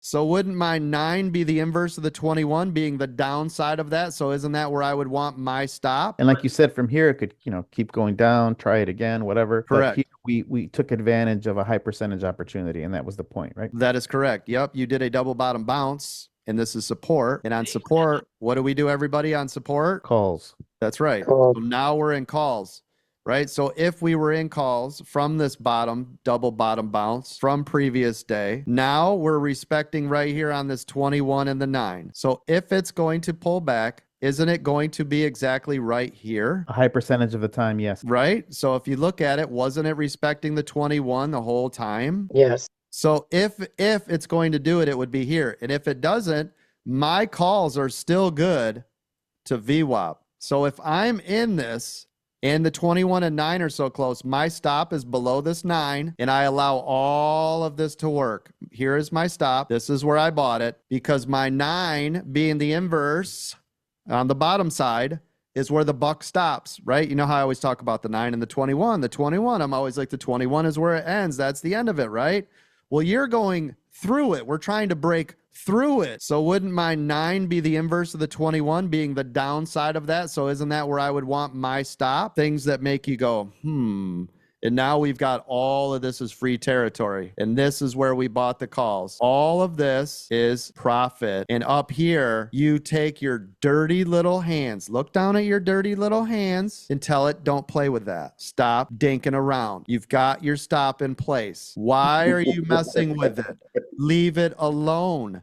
So wouldn't my 9 be the inverse of the 21 being the downside of that? So isn't that where I would want my stop? And like you said, from here it could, keep going down, try it again, whatever. But Correct. here we took advantage of a high percentage opportunity, and that was the point, right? That is correct. Yep. You did a double bottom bounce, and this is support. And on support, what do we do, everybody, on support? Calls. That's right. Call. So now we're in calls, right? So if we were in calls from this double bottom bounce from previous day, now we're respecting right here on this 21 and the 9. So if it's going to pull back, isn't it going to be exactly right here? A high percentage of the time, yes. Right? So if you look at it, wasn't it respecting the 21 the whole time? Yes. So if it's going to do it, it would be here. And if it doesn't, my calls are still good to VWAP. So if I'm in this and the 21 and 9 are so close, my stop is below this 9 and I allow all of this to work. Here is my stop. This is where I bought it because my 9 being the inverse on the bottom side is where the buck stops, right? You know how I always talk about the 9 and the 21. The 21, I'm always like, the 21 is where it ends. That's the end of it, right? Well, you're going through it. We're trying to break through it. So wouldn't my 9 be the inverse of the 21 being the downside of that? So isn't that where I would want my stop? Things that make you go, And now we've got all of this as free territory. And this is where we bought the calls. All of this is profit. And up here, you take your dirty little hands. Look down at your dirty little hands and tell it, don't play with that. Stop dinking around. You've got your stop in place. Why are you messing with it? Leave it alone.